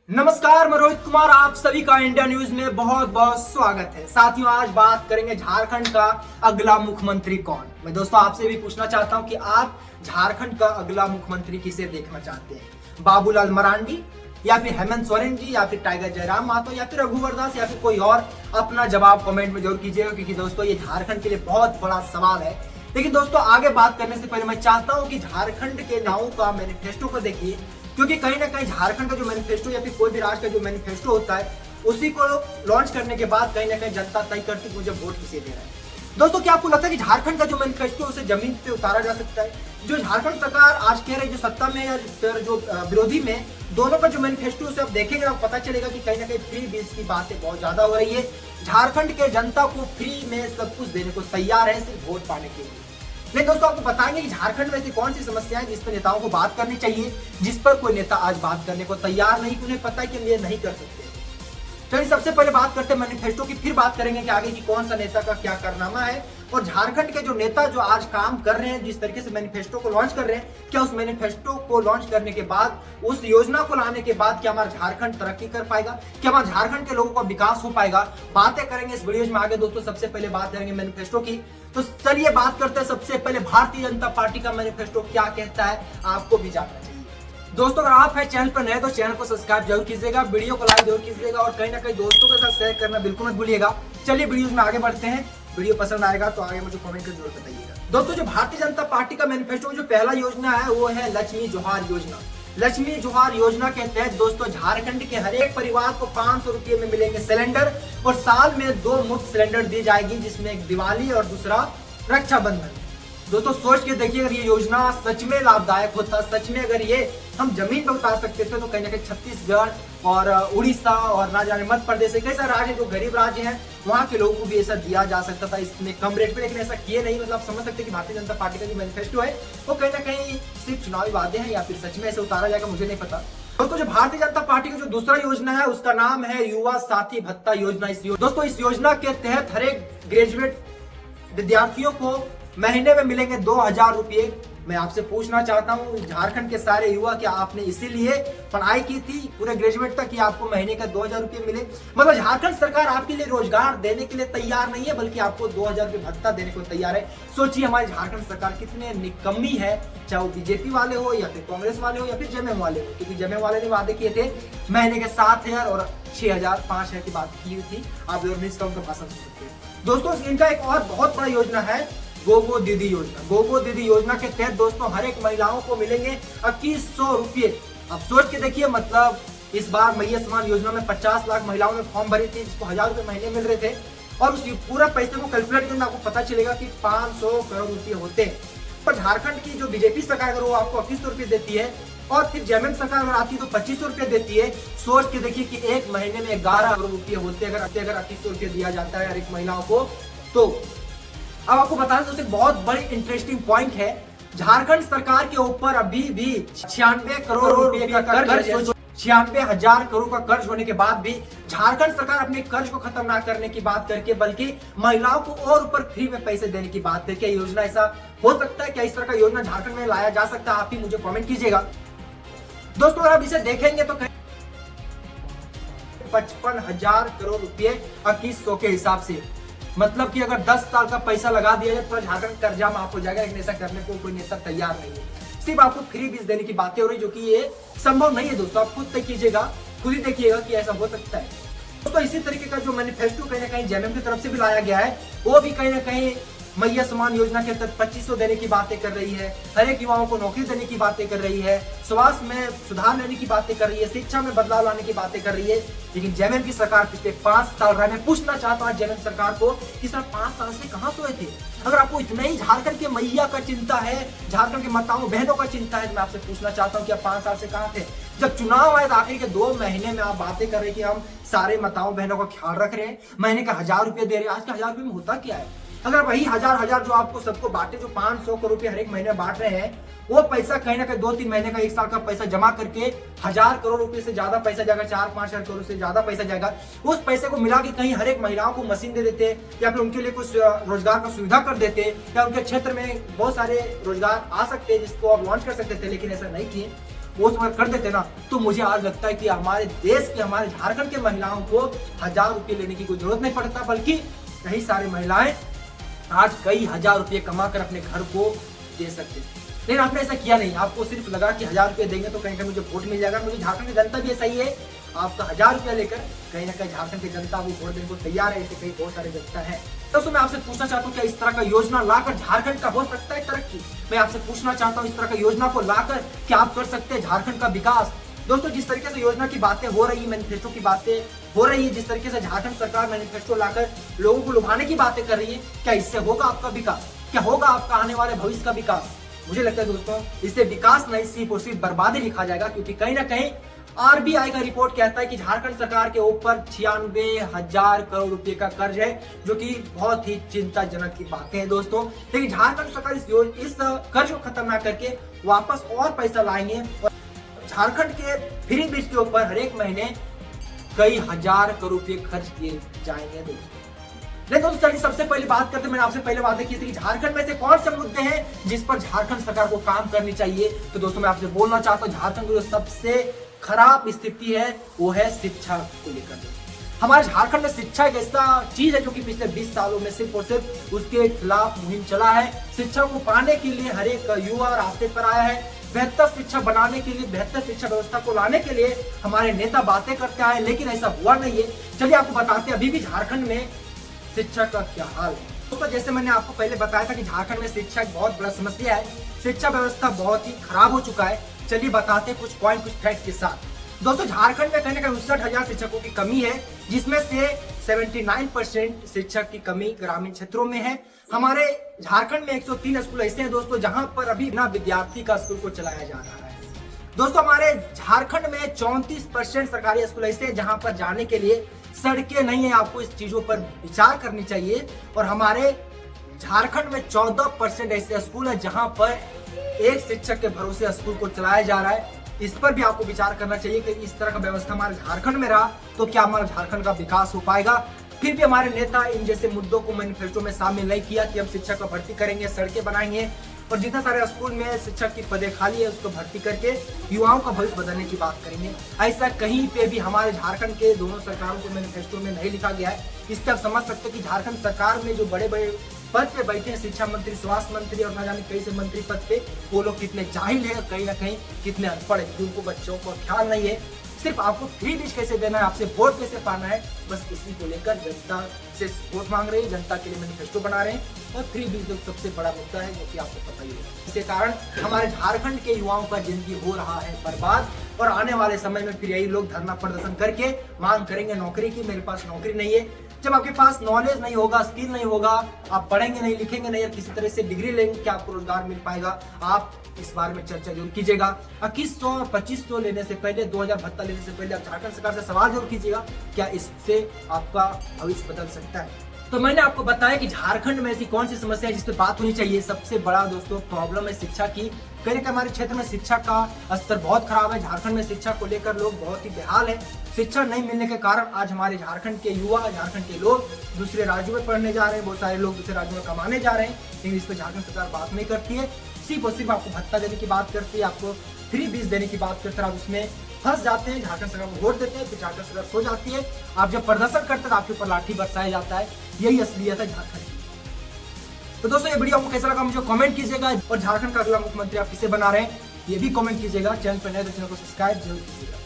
नमस्कार, मैं रोहित कुमार, आप सभी का इंडिया न्यूज में बहुत बहुत स्वागत है। साथियों, आज बात करेंगे झारखंड का अगला मुख्यमंत्री कौन। मैं दोस्तों आपसे भी पूछना चाहता हूं कि आप झारखंड का अगला मुख्यमंत्री किसे देखना चाहते हैं, बाबूलाल मरांडी या फिर हेमंत सोरेन जी या फिर टाइगर जयराम महतो या फिर रघुवर दास या फिर कोई और। अपना जवाब कमेंट में जरूर कीजिएगा, क्योंकि दोस्तों ये झारखंड के लिए बहुत बड़ा सवाल है। लेकिन दोस्तों आगे बात करने से पहले मैं चाहता हूं कि झारखंड के नावों का मैनिफेस्टो को देखिए, क्योंकि कहीं ना कहीं झारखंड का जो मैनिफेस्टो या फिर कोई भी राज्य का जो मैनिफेस्टो होता है उसी को लॉन्च करने के बाद कहीं ना कहीं जनता तय करती है मुझे वोट किसे दे रहा है। दोस्तों क्या आपको लगता है कि झारखंड का जो मैनिफेस्टो उसे जमीन पे उतारा जा सकता है? जो झारखंड सरकार आज कह रही है, जो सत्ता में या फिर जो विरोधी में, दोनों का जो मैनिफेस्टो उसे आप देखेंगे आपको पता चलेगा कि कहीं ना कहीं फ्री बीज की बातें बहुत ज्यादा हो रही है। झारखंड के जनता को फ्री में सब कुछ देने को तैयार है सिर्फ वोट पाने के लिए। लेकिन दोस्तों आपको बताएंगे कि झारखंड में ऐसी कौन सी समस्याएं जिस पर नेताओं को बात करनी चाहिए, जिस पर कोई नेता आज बात करने को तैयार नहीं, उन्हें पता है कि हम ये नहीं कर सकते। चलिए सबसे पहले बात करते हैं मैनिफेस्टो की, फिर बात करेंगे कि आगे की कौन सा नेता का क्या कारनामा है और झारखंड के जो नेता जो आज काम कर रहे हैं, जिस तरीके से मैनिफेस्टो को लॉन्च कर रहे हैं, क्या उस मैनिफेस्टो को लॉन्च करने के बाद, उस योजना को लाने के बाद क्या हमारा झारखंड तरक्की कर पाएगा, क्या हमारे झारखंड के लोगों का विकास हो पाएगा। बातें करेंगे इस वीडियो में आगे। दोस्तों सबसे पहले बात करेंगे मैनिफेस्टो की, तो चलिए बात करते हैं सबसे पहले भारतीय जनता पार्टी का मैनिफेस्टो क्या कहता है, आपको भी जानना चाहिए। दोस्तों अगर आप है चैनल पर नए तो चैनल को सब्सक्राइब जरूर कीजिएगा, वीडियो को लाइक जरूर कीजिएगा और कहीं ना कहीं दोस्तों के साथ शेयर करना बिल्कुल मत भूलिएगा। चलिए वीडियो में आगे बढ़ते हैं। वीडियो पसंद आएगा तो आगे मुझे कमेंट कर जरूर बताइएगा। दोस्तों जो भारतीय जनता पार्टी का मैनिफेस्टो जो पहला योजना है वो है लक्ष्मी जोहार योजना। लक्ष्मी जोहार योजना के तहत दोस्तों झारखंड के हर एक परिवार को 500 रुपये में मिलेंगे सिलेंडर और साल में 2 मुफ्त सिलेंडर दी जाएगी, जिसमें एक दिवाली और दूसरा रक्षाबंधन। दोस्तों सोच के देखिए, अगर ये योजना सच में लाभदायक होता, सच में अगर ये हम जमीन पर उतार सकते थे तो कहीं ना कहीं छत्तीसगढ़ और उड़ीसा और ना जाने मध्य प्रदेश एक ऐसा राज्य जो गरीब राज्य है, वहां के लोगों को भी ऐसा दिया जा सकता था इसमें कम रेट पे। लेकिन ऐसा किए नहीं। मतलब आप समझ सकते हैं कि भारतीय जनता पार्टी का जो मैनिफेस्टो है वो कहीं ना कहीं सिर्फ चुनावी वादे हैं या फिर सच में ऐसे उतारा जाएगा, मुझे नहीं पता। दोस्तों जो भारतीय जनता पार्टी का जो दूसरा योजना है उसका नाम है युवा साथी भत्ता योजना। दोस्तों इस योजना के तहत हर एक ग्रेजुएट विद्यार्थियों को महीने में मिलेंगे 2000 रुपये। मैं आपसे पूछना चाहता हूं झारखंड के सारे युवा, क्या आपने इसीलिए पढ़ाई की थी पूरे ग्रेजुएट तक कि आपको महीने का 2000 रुपये मिले? मतलब झारखंड सरकार आपके लिए रोजगार देने के लिए तैयार नहीं है, बल्कि आपको 2000 रुपये भत्ता देने को तैयार है। सोचिए हमारी झारखंड सरकार कितने निकम्मी है, चाहे वो बीजेपी वाले हो या फिर कांग्रेस वाले हो या फिर जेएमएम वाले हो। क्योंकि जेएमएम वाले ने वादे किए थे महीने के 7000 और 6000 5000 की बात की थी। आप उनका भाषण सुन सकते हैं। दोस्तों इनका एक और बहुत बड़ा योजना है गोगो दीदी योजना। गोगो दीदी योजना के तहत दोस्तों हर एक महिलाओं को मिलेंगे 2100 रुपये। अब सोच के देखिए, मतलब इस बार मैया समान योजना में 50 लाख महिलाओं ने फॉर्म भरी थी, जिसको 1000 रुपये महीने मिल रहे थे। और उस पूरा पैसे को कैलकुलेट करना आपको पता चलेगा कि 500 करोड़ रुपये होते हैं। पर झारखंड की जो बीजेपी सरकार अगर वो आपको 2100 रुपये देती है और फिर जेएमएम सरकार अगर आती है तो 2500 रुपये देती है। सोच के देखिए कि एक महीने में 11 करोड़ रुपये होते हैं अगर 2100 रुपये दिया जाता है हर एक महिलाओं को। तो अब आपको बता दें दोस्तों बहुत बड़ी इंटरेस्टिंग पॉइंट है, झारखंड सरकार के ऊपर अभी भी 96 करोड़ रुपए का कर्ज, 96,000 करोड़ का कर्ज होने के बाद भी झारखंड सरकार अपने कर्ज को खत्म ना करने की बात करके बल्कि महिलाओं को और ऊपर फ्री में पैसे देने की बात करके योजना ऐसा हो सकता है? क्या इस तरह का योजना झारखंड में लाया जा सकता है? आप ही मुझे कॉमेंट कीजिएगा। दोस्तों अगर आप इसे देखेंगे तो 55,000 करोड़ रुपए 2100 के हिसाब से, मतलब कि अगर 10 साल का पैसा लगा दिया जाए तो झारखंड कर्जा माफ हो जाएगा। लेकिन ऐसा करने को कोई नेता तैयार नहीं है। सिर्फ आपको फ्री बीज देने की बातें हो रही, जो कि ये संभव नहीं है। दोस्तों आप खुद तय कीजिएगा, खुद ही देखिएगा कि ऐसा हो सकता है। दोस्तों इसी तरीके का जो मैनिफेस्टो कहीं ना कहीं जेएमएम की तरफ से भी लाया गया है, वो भी कहीं ना कहीं मैया समान योजना के तहत 2500 देने की बातें कर रही है, हर एक युवाओं को नौकरी देने की बातें कर रही है, स्वास्थ्य में सुधार लेने की बातें कर रही है, शिक्षा में बदलाव लाने की बातें कर रही है। लेकिन जेएमएम की सरकार पिछले 5 साल रहा। मैं पूछना चाहता हूं जेएमएम सरकार को कि सर 5 साल से कहां सोए थे? अगर आपको इतना ही झारखंड के मैया का चिंता है, झारखंड के माताओं बहनों का चिंता है, तो मैं आपसे पूछना चाहता हूं कि आप 5 साल से कहां थे? जब चुनाव आए आखिर के 2 महीने में आप बातें कर रहे हैं कि हम सारे माताओं बहनों का ख्याल रख रहे हैं, महीने का 1000 रुपये दे रहे हैं। आज का 1000 रुपये में होता क्या है? अगर वही हजार जो आपको सबको बांटे, जो 500 करोड़ रुपए हर एक महीने बांट रहे हैं, वो पैसा कहीं ना कहीं 2-3 महीने का 1 साल का पैसा जमा करके 1000 करोड़ रुपए से ज्यादा पैसा जाएगा, 4-5 हजार करोड़ से ज्यादा पैसा जाएगा। उस पैसे को मिला के कहीं हर एक महिलाओं को मशीन दे देते या फिर उनके लिए कुछ रोजगार का सुविधा कर देते या उनके क्षेत्र में बहुत सारे रोजगार आ सकते हैं जिसको आप लॉन्च कर सकते थे, लेकिन ऐसा नहीं किए। पोस्ट वगैरह कर देते ना, तो मुझे आज लगता है कि हमारे देश के, हमारे झारखंड के महिलाओं को 1000 रुपये लेने की कोई जरूरत नहीं पड़ता, बल्कि कई सारी महिलाएं आज कई हजार रुपये कमाकर अपने घर को दे सकते हैं। लेकिन आपने ऐसा किया नहीं, आपको सिर्फ लगा कि 1000 रुपये देंगे तो कहीं ना मुझे वोट मिल जाएगा। मुझे झारखंड की जनता भी ऐसा ही है, आपका 1000 रुपया लेकर कहीं ना कहीं झारखंड की जनता भी वोट देने को तैयार है। ऐसे कई बहुत सारे जनता है। तो मैं आपसे पूछना चाहता हूँ, क्या इस तरह का योजना लाकर झारखंड का हो सकता है तरक्की? मैं आपसे पूछना चाहता हूँ, इस तरह का योजना को लाकर क्या आप कर सकते हैं झारखंड का विकास? दोस्तों, जिस तरीके से योजना की बातें हो रही है, मैनिफेस्टो की बातें हो रही है, जिस तरीके से झारखंड सरकार मैनिफेस्टो लाकर लोगों को लुभाने की बातें कर रही है, क्या इससे होगा आपका विकास? क्या होगा आपका आने वाले भविष्य का विकास? मुझे लगता है दोस्तों, इससे विकास नहीं, सिर्फ और सिर्फ बर्बादी लिखा जाएगा। क्योंकि कहीं ना कहीं आरबीआई का रिपोर्ट कहता है कि झारखंड सरकार के ऊपर 96,000 करोड़ रुपए का कर्ज है, जो कि बहुत ही चिंताजनक की बातें हैं दोस्तों। लेकिन झारखंड सरकार इस कर्ज को खत्म ना करके वापस और पैसा लाएंगे और झारखंड के फ्री बीज के ऊपर हर एक महीने कई हजार करोड़ रुपए खर्च किए जाएंगे दोस्तों। लेकिन दोस्तों, चलिए सबसे पहले बात करते हैं, मैंने आपसे पहले बातें की थी कि झारखंड में से कौन से मुद्दे हैं जिस पर झारखंड सरकार को काम करनी चाहिए। तो दोस्तों, मैं आपसे बोलना चाहता हूँ, झारखंड की जो सबसे खराब स्थिति है वो है शिक्षा को लेकर। हमारे झारखंड में शिक्षा एक ऐसा चीज है जो कि पिछले 20 सालों में सिर्फ और सिर्फ उसके खिलाफ मुहिम चला है। शिक्षा को पाने के लिए हर एक युवा रास्ते पर आया है। बेहतर शिक्षा बनाने के लिए, बेहतर शिक्षा व्यवस्था को लाने के लिए हमारे नेता बातें करते आए, लेकिन ऐसा हुआ नहीं है। चलिए आपको बताते हैं अभी भी झारखंड में शिक्षा का क्या हाल है। दोस्तों, जैसे मैंने आपको पहले बताया था कि झारखंड में शिक्षा एक बहुत बड़ा समस्या है, शिक्षा व्यवस्था बहुत ही खराब हो चुका है। चलिए बताते हैं कुछ पॉइंट, कुछ फैक्ट के साथ। दोस्तों, झारखंड में कहीं ना कहीं 59,000 शिक्षकों की कमी है, जिसमें से 79% शिक्षक की कमी ग्रामीण क्षेत्रों में है। हमारे झारखंड में 103 स्कूल ऐसे हैं दोस्तों जहां पर अभी बिना विद्यार्थी का स्कूल को चलाया जा रहा है। दोस्तों, हमारे झारखंड में 34% सरकारी स्कूल ऐसे हैं जहां पर जाने के लिए सड़कें नहीं है। आपको इस चीजों पर विचार करनी चाहिए। और हमारे झारखंड में 14% ऐसे स्कूल है जहां पर एक शिक्षक के भरोसे स्कूल को चलाया जा रहा है। इस पर भी आपको विचार करना चाहिए कि इस तरह का व्यवस्था हमारे झारखंड में रहा तो क्या हमारे झारखंड का विकास हो पाएगा। फिर भी हमारे नेता इन जैसे मुद्दों को मैनिफेस्टो में शामिल नहीं किया कि हम शिक्षक को भर्ती करेंगे, सड़कें बनाएंगे और जितना सारे स्कूल में शिक्षक की पदें खाली है उसको भर्ती करके युवाओं का भविष्य बदलने की बात करेंगे। ऐसा कहीं पे भी हमारे झारखंड के दोनों सरकारों के मैनिफेस्टो में नहीं लिखा गया है। इससे आप समझ सकते हैं कि झारखंड सरकार में जो बड़े बड़े पद पे बैठे हैं, शिक्षा मंत्री, स्वास्थ्य मंत्री और न जाने कई से मंत्री पद पे, वो लोग कितने जाहिल है, कहीं ना कहीं कितने अनपढ़ है, उनको बच्चों को ख्याल नहीं है। सिर्फ आपको फ्री डिश कैसे देना है, आपसे वोट कैसे पाना है, बस इसी को लेकर जनता से वोट मांग रहे हैं, जनता के लिए मैनिफेस्टो बना रहे हैं। और फ्री डिश सबसे बड़ा मुद्दा है जो कि आपको पता ही है। इसके कारण हमारे झारखंड के युवाओं का जिंदगी हो रहा है बर्बाद। और आने वाले समय में फिर यही लोग धरना प्रदर्शन करके मांग करेंगे नौकरी की। मेरे पास नौकरी नहीं है। जब आपके पास नॉलेज नहीं होगा, स्किल नहीं होगा, आप पढ़ेंगे नहीं, लिखेंगे नहीं, किसी तरह से डिग्री लेंगे, क्या आपको रोजगार मिल पाएगा? आप इस बारे में चर्चा जरूर कीजिएगा। 2100 और 2500 लेने से पहले, 2000 भत्ता लेने से पहले आप झारखंड सरकार से सवाल जरूर कीजिएगा, क्या इससे आपका भविष्य बदल सकता है? तो मैंने आपको बताया कि झारखंड में ऐसी कौन सी समस्या है जिस पे बात होनी चाहिए। सबसे बड़ा दोस्तों प्रॉब्लम है शिक्षा की। कहीं ना हमारे क्षेत्र में शिक्षा का स्तर बहुत खराब है। झारखंड में शिक्षा को लेकर लोग बहुत ही बेहाल है। शिक्षा नहीं मिलने के कारण आज हमारे झारखंड के युवा, झारखंड के लोग दूसरे राज्यों में पढ़ने जा रहे हैं, बहुत सारे लोग दूसरे राज्यों में कमाने जा रहे हैं, लेकिन इस पर झारखंड सरकार बात नहीं करती है। सिर्फ और सिर्फ आपको भत्ता देने की बात करती है, आपको फ्री बीज देने की बात करते हैं, आप उसमें फंस जाते हैं। झारखंड सरकार को वोट देते हैं, फिर झारखंड सरकार सो जाती है। आप जब प्रदर्शन करते हैं तो आपके ऊपर लाठी बरसाया जाता है। यही असलियत है झारखंड की। तो दोस्तों, ये वीडियो आपको कैसा लगा मुझे कमेंट कीजिएगा। और झारखंड का अगला मुख्यमंत्री आप किसे बना रहे हैं ये भी कमेंट कीजिएगा। चैनल पर नए तो चैनल को सब्सक्राइब जरूर कीजिएगा।